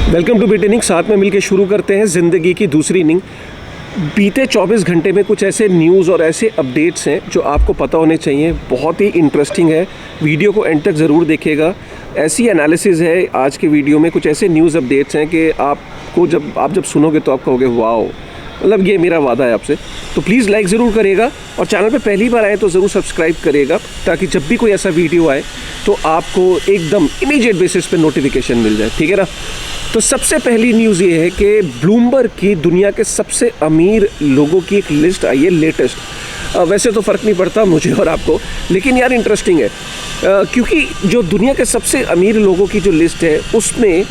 Welcome two bit inning. साथ में मिलकर शुरू करते हैं ज़िंदगी की दूसरी इनिंग। बीते 24 घंटे में कुछ ऐसे न्यूज़ और ऐसे अपडेट्स हैं जो आपको पता होने चाहिए। बहुत ही इंटरेस्टिंग है, वीडियो को एंड तक ज़रूर देखिएगा। ऐसी एनालिसिस है आज के वीडियो में, कुछ ऐसे न्यूज़ अपडेट्स हैं कि आपको जब सुनोगे तो आप कहोगे वाओ, मतलब ये मेरा वादा है आपसे। तो प्लीज़ लाइक ज़रूर करिएगा और चैनल पे पहली बार आए तो ज़रूर सब्सक्राइब करिएगा, ताकि जब भी कोई ऐसा वीडियो आए तो आपको एकदम इमीडिएट बेसिस पे नोटिफिकेशन मिल जाए, ठीक है ना। तो सबसे पहली न्यूज़ ये है कि ब्लूमबर्ग की दुनिया के सबसे अमीर लोगों की एक लिस्ट आई है लेटेस्ट। वैसे तो फ़र्क नहीं पड़ता मुझे और आपको, लेकिन यार इंटरेस्टिंग है क्योंकि जो दुनिया के सबसे अमीर लोगों की जो लिस्ट है उसमें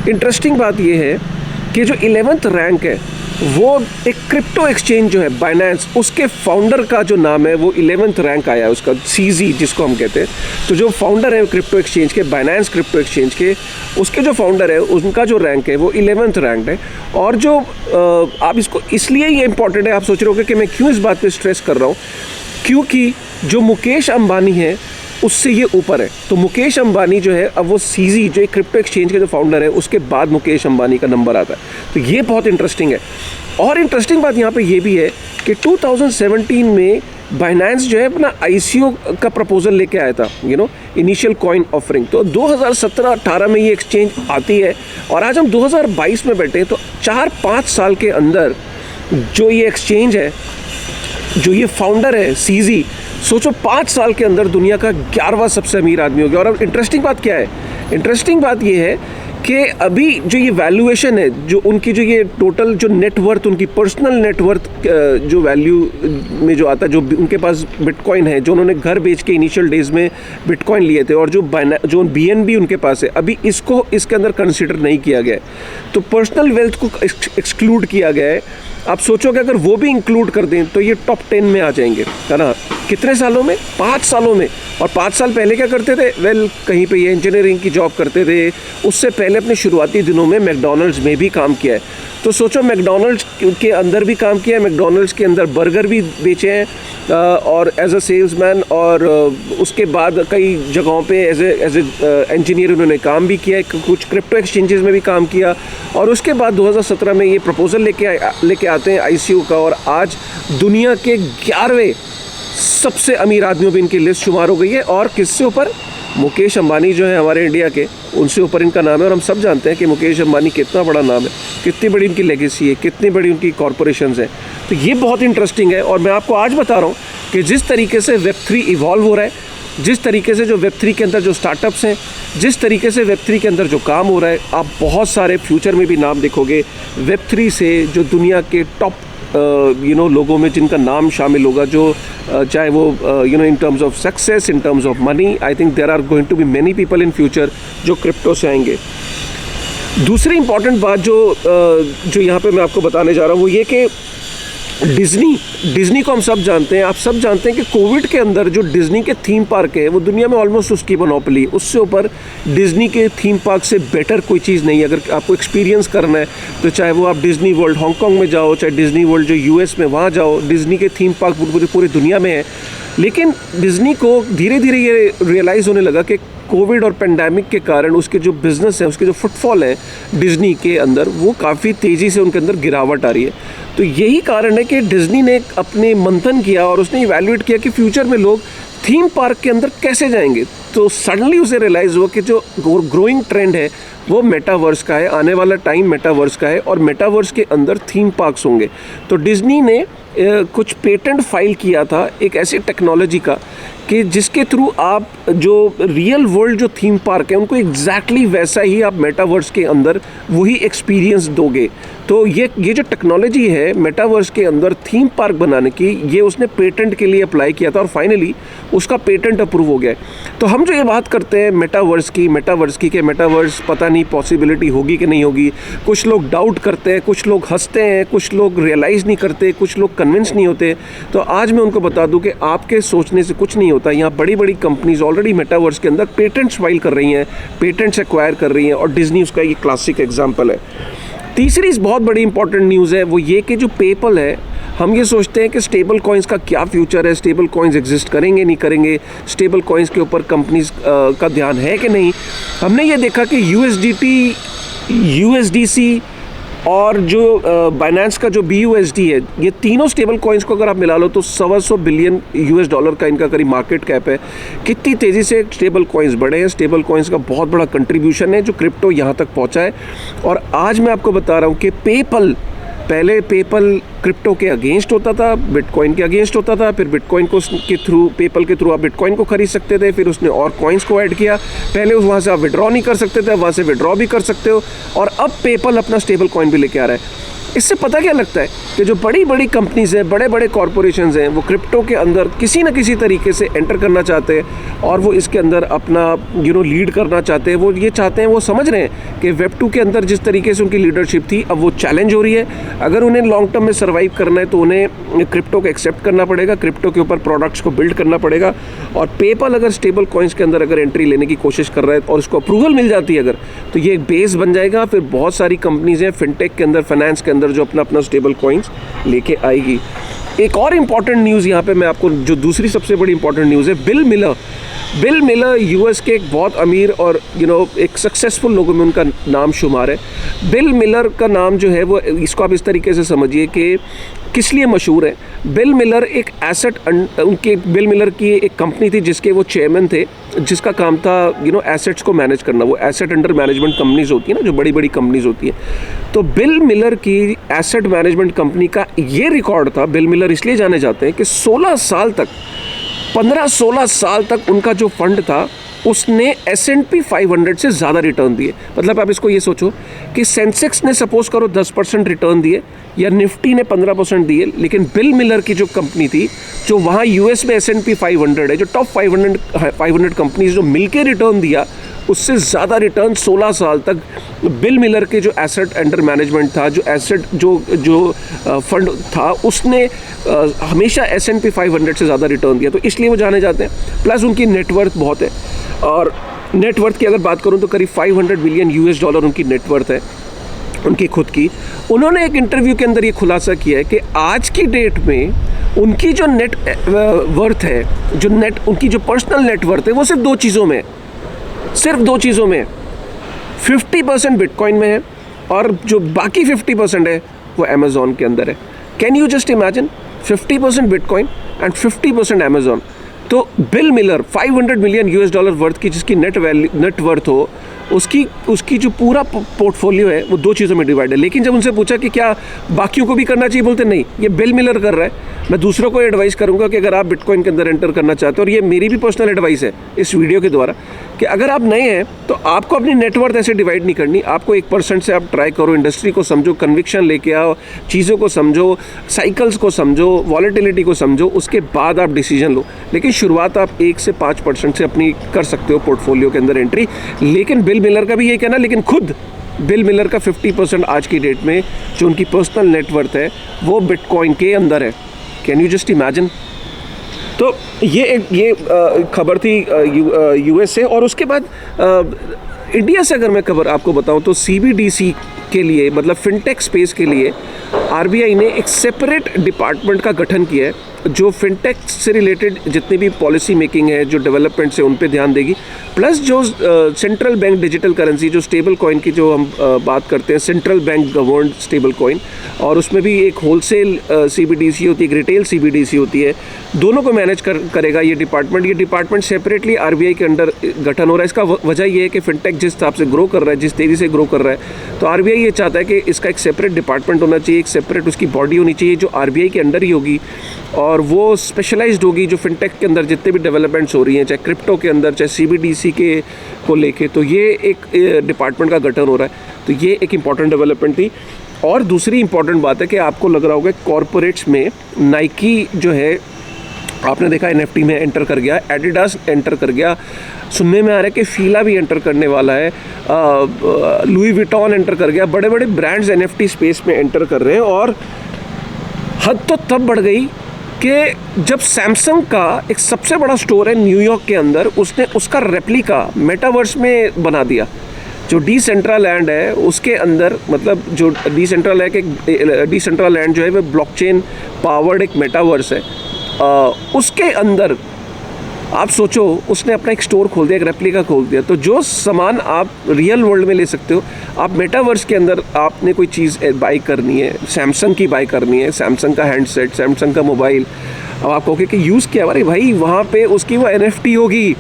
इंटरेस्टिंग बात ये है कि जो 11th रैंक है वो एक क्रिप्टो एक्सचेंज जो है बाइनेंस, उसके फाउंडर का जो नाम है वो 11th रैंक आया है उसका, सीजी जिसको हम कहते हैं। तो जो फाउंडर है क्रिप्टो एक्सचेंज के, बाइनेंस क्रिप्टो एक्सचेंज के, उसके जो फाउंडर है उनका जो रैंक है वो 11th रैंक है। और जो आप इसको इसलिए ये इंपॉर्टेंट है, आप सोच रहे होगे कि मैं क्यों इस बात पर स्ट्रेस कर रहा हूँ, क्योंकि जो मुकेश अंबानी है उससे ये ऊपर है। तो मुकेश अंबानी जो है अब वो सीजी जो एक क्रिप्टो एक्सचेंज के जो फाउंडर है उसके बाद मुकेश अंबानी का नंबर आता है। तो ये बहुत इंटरेस्टिंग है। और इंटरेस्टिंग बात यहाँ पे ये भी है कि 2017 में बाइनेंस जो है अपना ICO का प्रपोजल लेके आया था, इनिशियल कॉइन ऑफरिंग। तो 2017-18 में ये एक्सचेंज आती है और आज हम 2022 में बैठे हैं। तो 4-5 साल के अंदर जो ये एक्सचेंज है, जो ये फाउंडर है सीजी, सोचो 5 साल के अंदर दुनिया का 11वां सबसे अमीर आदमी हो गया। और अब इंटरेस्टिंग बात क्या है, इंटरेस्टिंग बात ये है कि अभी जो ये वैल्यूएशन है, जो उनकी जो ये टोटल जो नेटवर्थ, उनकी पर्सनल नेटवर्थ जो वैल्यू में जो आता है, जो उनके पास बिटकॉइन है, जो उन्होंने घर बेच के इनिशियल डेज में बिटकॉइन लिए थे, और जो BNB उनके पास है, अभी इसको इसके अंदर कंसिडर नहीं किया गया है। तो पर्सनल वेल्थ को एक्सक्लूड किया गया है। आप सोचोगे अगर वो भी इंक्लूड कर दें तो ये टॉप 10 में आ जाएंगे, है ना। कितने सालों में? 5 सालों में। और 5 साल पहले क्या करते थे? कहीं पे ये इंजीनियरिंग की जॉब करते थे। उससे पहले अपने शुरुआती दिनों में मैकडॉनल्ड्स में भी काम किया है। तो सोचो मैकडॉनल्ड्स के अंदर भी काम किया है, मैकडॉनल्ड्स के अंदर बर्गर भी बेचे हैं और एज अ सेल्समैन, और उसके बाद कई जगहों पे एज ए इंजीनियर उन्होंने काम भी किया है, कुछ क्रिप्टो एक्सचेंजेस में भी काम किया। और उसके बाद 2017 में ये प्रपोजल लेके आते हैं ICO का, और आज दुनिया के 11वें सबसे अमीर आदमियों पर इनकी लिस्ट शुमार हो गई है। और किससे ऊपर? मुकेश अंबानी जो है हमारे इंडिया के, उनसे ऊपर इनका नाम है। और हम सब जानते हैं कि मुकेश अंबानी कितना बड़ा नाम है, कितनी बड़ी इनकी लेगेसी है, कितनी बड़ी उनकी कॉरपोरेशंस हैं। तो ये बहुत इंटरेस्टिंग है। और मैं आपको आज बता रहा हूँ कि जिस तरीके से Web3 इवॉल्व हो रहा है, जिस तरीके से जो Web3 के अंदर जो स्टार्टअप्स हैं, जिस तरीके से Web3 के अंदर जो काम हो रहा है, आप बहुत सारे फ्यूचर में भी नाम देखोगे Web3 से, जो दुनिया के टॉप लोगों में जिनका नाम शामिल होगा, जो चाहे वो in terms of success, in terms of money, I think there are going to be many people in future जो क्रिप्टो से आएंगे। दूसरी इंपॉर्टेंट बात जो यहाँ पे मैं आपको बताने जा रहा हूँ वो ये कि डिज़नी को हम सब जानते हैं, आप सब जानते हैं कि कोविड के अंदर जो डिज़नी के थीम पार्क है वो दुनिया में ऑलमोस्ट उसकी मोनोपोली, उससे ऊपर डिज़नी के थीम पार्क से बेटर कोई चीज़ नहीं है। अगर आपको एक्सपीरियंस करना है तो चाहे वो आप डिज़नी वर्ल्ड हांगकांग में जाओ, चाहे डिज़नी वर्ल्ड जो US में वहाँ जाओ, डिज़नी के थीम पार्क पूरी दुनिया में है। लेकिन डिज़नी को धीरे धीरे ये रियलाइज़ होने लगा कि कोविड और पेंडेमिक के कारण उसके जो बिज़नेस है, उसके जो फुटफॉल है डिज़नी के अंदर, वो काफ़ी तेज़ी से उनके अंदर गिरावट आ रही है। तो यही कारण है कि डिज़नी ने अपने मंथन किया और उसने इवैल्यूएट किया कि फ्यूचर में लोग थीम पार्क के अंदर कैसे जाएंगे। तो सडनली उसे रियलाइज़ हुआ कि जो ग्रोइंग ट्रेंड है वो मेटावर्स का है, आने वाला टाइम मेटावर्स का है, और मेटावर्स के अंदर थीम पार्क्स होंगे। तो डिज़नी ने कुछ पेटेंट फाइल किया था एक ऐसी टेक्नोलॉजी का कि जिसके थ्रू आप जो रियल वर्ल्ड जो थीम पार्क है उनको एग्जैक्टली वैसा ही आप मेटावर्स के अंदर वही एक्सपीरियंस दोगे। तो ये जो टेक्नोलॉजी है मेटावर्स के अंदर थीम पार्क बनाने की, ये उसने पेटेंट के लिए अप्लाई किया था और फाइनली उसका पेटेंट अप्रूव हो गया। तो हम जो ये बात करते हैं मेटावर्स की कि मेटावर्स पता नहीं पॉसिबिलिटी होगी कि नहीं होगी, कुछ लोग डाउट करते हैं, कुछ लोग हंसते हैं, कुछ लोग रियलाइज़ नहीं करते, कुछ लोग कन्विंस नहीं होते। तो आज मैं उनको बता दूं कि आपके सोचने से कुछ नहीं होता। यहाँ बड़ी बड़ी कंपनीज ऑलरेडी मेटावर्स के अंदर पेटेंट्स फाइल कर रही हैं, पेटेंट्स एक्वायर कर रही हैं, और डिज़नी उसका ये क्लासिक एग्जाम्पल है। तीसरी बहुत बड़ी इंपॉर्टेंट न्यूज़ है वो ये कि जो पेपल है, हम ये सोचते हैं कि स्टेबल कॉइन्स का क्या फ्यूचर है, स्टेबल कॉइन्स एग्जिस्ट करेंगे नहीं करेंगे, स्टेबल कॉइन्स के ऊपर कंपनीज का ध्यान है कि नहीं। हमने ये देखा कि USDT USDC और जो बाइनेंस का जो BUSD है, ये तीनों स्टेबल कॉइन्स को अगर आप मिला लो तो $125 बिलियन का इनका करीब मार्केट कैप है। कितनी तेज़ी से स्टेबल कॉइन्स बढ़े हैं, स्टेबल कॉइन्स का बहुत बड़ा कंट्रीब्यूशन है जो क्रिप्टो यहाँ तक पहुँचा है। और आज मैं आपको बता रहा हूँ कि पहले पेपल क्रिप्टो के अगेंस्ट होता था, बिटकॉइन के अगेंस्ट होता था, फिर बिटकॉइन को के थ्रू, पेपल के थ्रू आप बिटकॉइन को खरीद सकते थे, फिर उसने और कॉइन्स को ऐड किया। पहले वहाँ से आप विड्रॉ नहीं कर सकते थे, वहाँ से विड्रॉ भी कर सकते हो, और अब पेपल अपना स्टेबल कॉइन भी लेके आ रहा है। इससे पता क्या लगता है कि जो बड़ी बड़ी कंपनीज़ हैं, बड़े बड़े कॉरपोरेशंस हैं, वो क्रिप्टो के अंदर किसी न किसी तरीके से एंटर करना चाहते हैं और वो इसके अंदर अपना लीड करना चाहते हैं। वो ये चाहते हैं, वो समझ रहे हैं कि वेब 2 के अंदर जिस तरीके से उनकी लीडरशिप थी, अब वो चैलेंज हो रही है। अगर उन्हें लॉन्ग टर्म में सर्वाइव करना है तो उन्हें क्रिप्टो को एक्सेप्ट करना पड़ेगा, क्रिप्टो के ऊपर प्रोडक्ट्स को बिल्ड करना पड़ेगा। और पेपल अगर स्टेबल कॉइन्स के अंदर अगर एंट्री लेने की कोशिश कर रहा है और उसको अप्रूवल मिल जाती है अगर, तो ये एक बेस बन जाएगा। फिर बहुत सारी कंपनीज़ हैं फिनटेक के अंदर, फाइनेंस के अंदर, जो अपना स्टेबल कॉइन्स लेके आएगी। एक और इम्पॉर्टेंट न्यूज़ यहाँ पे मैं आपको, जो दूसरी सबसे बड़ी इंपॉर्टेंट न्यूज़ है, बिल मिलर यूएस के एक बहुत अमीर और एक सक्सेसफुल लोगों में उनका नाम शुमार है। बिल मिलर का नाम जो है वो, इसको आप इस तरीके से समझिए कि किस लिए मशहूर है। बिल मिलर एक बिल मिलर की एक कंपनी थी जिसके वो चेयरमैन थे, जिसका काम था एसेट्स को मैनेज करना। वो एसेट अंडर मैनेजमेंट कंपनीज होती है ना, जो बड़ी बड़ी कंपनीज होती हैं। तो बिल मिलर की एसेट मैनेजमेंट कंपनी का ये रिकॉर्ड था। बिल मिलर इसलिए जाने जाते हैं कि 15-16 साल तक उनका जो फंड था उसने S&P 500 से ज़्यादा रिटर्न दिए। मतलब आप इसको ये सोचो कि सेंसेक्स ने सपोज करो 10% रिटर्न दिए या निफ्टी ने 15% दिए, लेकिन बिल मिलर की जो कंपनी थी, जो वहाँ US में S&P 500 है, जो टॉप 500 कंपनीज जो मिलके रिटर्न दिया, उससे ज़्यादा रिटर्न 16 साल तक बिल मिलर के जो एसेट अंडर मैनेजमेंट था, जो फंड था, उसने हमेशा S&P 500 से ज़्यादा रिटर्न दिया। तो इसलिए वो जाने जाते हैं। प्लस उनकी नेटवर्थ बहुत है, और नेटवर्थ की अगर बात करूं तो करीब $500 बिलियन उनकी नेटवर्थ है, उनकी खुद की। उन्होंने एक इंटरव्यू के अंदर ये खुलासा किया है कि आज की डेट में उनकी जो नेट वर्थ है, उनकी जो पर्सनल नेटवर्थ है, वो सिर्फ दो चीज़ों में 50% बिटकॉइन में है, और जो बाकी 50% है वो अमेज़ॉन के अंदर है। Can you just imagine, 50% bitcoin and 50% Amazon. तो बिल मिलर $500 बिलियन वर्थ की जिसकी नेट वर्थ हो, उसकी जो पूरा पोर्टफोलियो है वो दो चीज़ों में डिवाइड है। लेकिन जब उनसे पूछा कि क्या बाकियों को भी करना चाहिए, बोलते नहीं, ये बिल मिलर कर रहा है। मैं दूसरों को एडवाइस करूंगा कि अगर आप बिटकॉइन के अंदर एंटर करना चाहते हो, और ये मेरी भी पर्सनल एडवाइस है इस वीडियो के द्वारा, कि अगर आप नए हैं तो आपको अपनी नेटवर्थ ऐसे डिवाइड नहीं करनी। आपको 1% से आप ट्राई करो, इंडस्ट्री को समझो, कन्विक्शन लेके आओ, चीज़ों को समझो, साइकिल्स को समझो, वॉलेटिलिटी को समझो, उसके बाद आप डिसीजन लो। लेकिन शुरुआत आप 1 से 5% से अपनी कर सकते हो पोर्टफोलियो के अंदर एंट्री। लेकिन बिल मिलर का भी ये कहना, लेकिन खुद बिल मिलर का 50% आज की डेट में जो उनकी पर्सनल नेटवर्थ है वो बिटकॉइन के अंदर है। Can you just imagine. तो ये खबर थी US से। और उसके बाद इंडिया से अगर मैं खबर आपको बताऊं तो CBDC के लिए, मतलब फिनटेक स्पेस के लिए, RBI ने एक सेपरेट डिपार्टमेंट का गठन किया है जो फिनटेक से रिलेटेड जितनी भी पॉलिसी मेकिंग है, जो डेवलपमेंट्स है, उन पे ध्यान देगी। प्लस जो सेंट्रल बैंक डिजिटल करेंसी, जो स्टेबल कॉइन की जो हम बात करते हैं, central bank governed stable coin, और उसमें भी एक होलसेल CBDC होती है, एक रिटेल CBDC होती है, दोनों को मैनेज करेगा ये डिपार्टमेंट। ये डिपार्टमेंट सेपरेटली RBI के अंडर गठन हो रहा है। इसका वजह ये है कि फिनटेक जिस हिसाब से ग्रो कर रहा है, जिस तेज़ी से ग्रो कर रहा है, तो RBI ये चाहता है कि इसका एक सेपरेट डिपार्टमेंट होना चाहिए, एक सेपरेट उसकी बॉडी होनी चाहिए जो RBI के अंडर ही होगी, और वो स्पेशलाइज्ड होगी जो फिनटेक के अंदर जितने भी डेवलपमेंट्स हो रही हैं, चाहे क्रिप्टो के अंदर, चाहे CBDC के को लेके। तो ये एक डिपार्टमेंट का गठन हो रहा है। तो ये एक इम्पॉर्टेंट डेवलपमेंट थी। और दूसरी इम्पॉर्टेंट बात है कि आपको लग रहा होगा कॉरपोरेट्स में नाइकी जो है, आपने देखा NFT में एंटर कर गया, एडिडास एंटर कर गया, सुनने में आ रहा है कि फीला भी एंटर करने वाला है, लुई विटॉन एंटर कर गया। बड़े बड़े ब्रांड्स NFT स्पेस में एंटर कर रहे हैं। और हद तो तब बढ़ गई कि जब सैमसंग का एक सबसे बड़ा स्टोर है न्यूयॉर्क के अंदर, उसने उसका रेप्लिका मेटावर्स में बना दिया। जो डिसेंट्रालैंड है उसके अंदर, मतलब जो डिसेंट्रालैंड जो है वो ब्लॉकचेन पावर्ड एक मेटावर्स है, उसके अंदर आप सोचो उसने अपना एक स्टोर खोल दिया, एक रेप्लिका खोल दिया, तो जो सामान आप रियल वर्ल्ड में ले सकते हो, आप मेटावर्स के अंदर आपने कोई चीज़ बाई करनी है, सैमसंग की बाई करनी है, सैमसंग का हैंडसेट, सैमसंग का मोबाइल, अब आप कहोगे कि यूज़ किया, अरे भाई वहाँ पे उसकी वो NFT होगी।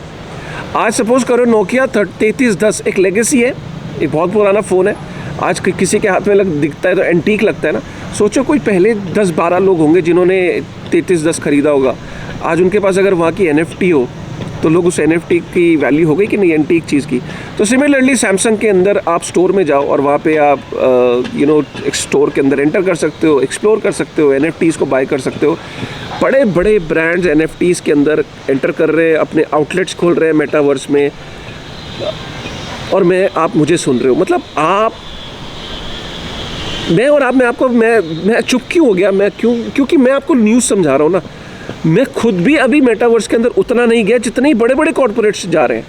आज सपोज़ करो नोकिया 3310 एक लेगेसी है, एक बहुत पुराना फ़ोन है, आज किसी के हाथ में दिखता है तो एंटीक लगता है ना। सोचो कोई पहले 10-12 लोग होंगे जिन्होंने 3310 ख़रीदा होगा, आज उनके पास अगर वहाँ की NFT हो तो लोग उस NFT की वैल्यू हो गई कि नहीं, एंटीक चीज़ की। तो सिमिलरली सैमसंग के अंदर आप स्टोर में जाओ और वहाँ पे आप एक स्टोर के अंदर एंटर कर सकते हो, एक्सप्लोर कर सकते हो, NFTs को बाय कर सकते हो। बड़े बड़े ब्रांड्स NFTs के अंदर एंटर कर रहे हैं, अपने आउटलेट्स खोल रहे हैं मेटावर्स में, और आप मुझे सुन रहे हो। मतलब मैं चुप क्यों हो गया, क्योंकि मैं आपको न्यूज़ समझा रहा हूँ ना। मैं खुद भी अभी मेटावर्स के अंदर उतना नहीं गया जितने ही बड़े बड़े कॉर्पोरेट्स जा रहे हैं।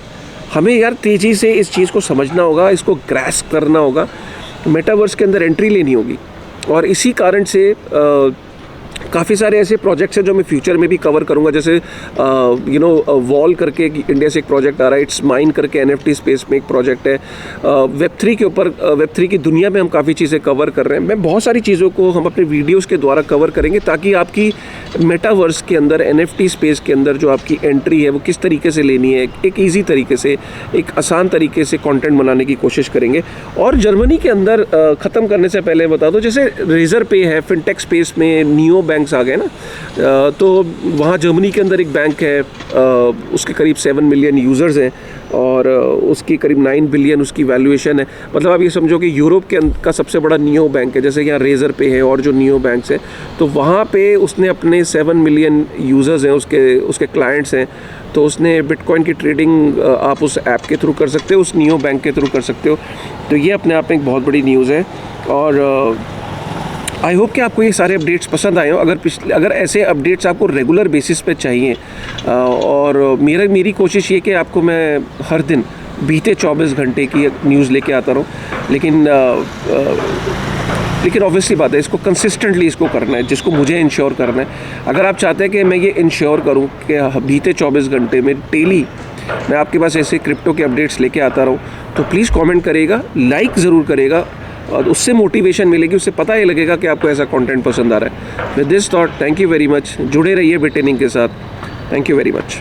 हमें यार तेज़ी से इस चीज़ को समझना होगा, इसको ग्रैस्प करना होगा, मेटावर्स के अंदर एंट्री लेनी होगी। और इसी कारण से काफ़ी सारे ऐसे प्रोजेक्ट्स हैं जो मैं फ्यूचर में भी कवर करूंगा, जैसे वॉल करके इंडिया से एक प्रोजेक्ट आ रहा है, इट्स माइन करके NFT स्पेस में एक प्रोजेक्ट है, Web3 के ऊपर, Web3 की दुनिया में हम काफ़ी चीज़ें कवर कर रहे हैं। मैं बहुत सारी चीज़ों को हम अपने वीडियोस के द्वारा कवर करेंगे ताकि आपकी मेटावर्स के अंदर, NFT स्पेस के अंदर जो आपकी एंट्री है वो किस तरीके से लेनी है, एक ईजी तरीके से, एक आसान तरीके से कंटेंट बनाने की कोशिश करेंगे। और जर्मनी के अंदर ख़त्म करने से पहले बता दो, जैसे रेजर पे है, फिनटेक स्पेस में नियो बैंक्स आ गए ना, तो वहाँ जर्मनी के अंदर एक बैंक है, उसके करीब 7 मिलियन यूज़र्स हैं और उसकी करीब 9 बिलियन उसकी वैल्यूएशन है। मतलब आप ये समझो कि यूरोप का सबसे बड़ा नियो बैंक है, जैसे यहाँ रेजर पे है और जो नियो बैंक्स हैं, तो वहाँ पे उसने अपने 7 मिलियन यूज़र्स हैं, उसके क्लाइंट्स हैं, तो उसने बिटकॉइन की ट्रेडिंग आप उस ऐप के थ्रू कर सकते हो, उस नियो बैंक के थ्रू कर सकते हो। तो ये अपने आप में एक बहुत बड़ी न्यूज़ है। और आई होप कि आपको ये सारे अपडेट्स पसंद आए हो। अगर ऐसे अपडेट्स आपको रेगुलर बेसिस पे चाहिए, और मेरी कोशिश ये कि आपको मैं हर दिन बीते 24 घंटे की न्यूज़ लेके आता रहूँ, लेकिन ऑब्वियसली बात है, इसको कंसिस्टेंटली इसको करना है, जिसको मुझे इंश्योर करना है। अगर आप चाहते हैं कि मैं ये इंश्योर करूँ कि बीते 24 घंटे में डेली मैं आपके पास ऐसे क्रिप्टो के अपडेट्स लेके आता रहूँ, तो प्लीज़ कमेंट करेगा, लाइक ज़रूर करेगा, और उससे मोटिवेशन मिलेगी, उससे पता ही लगेगा कि आपको ऐसा कंटेंट पसंद आ रहा है। With this thought, thank you very much. जुड़े रहिए बिटेनिंग के साथ। Thank you very much.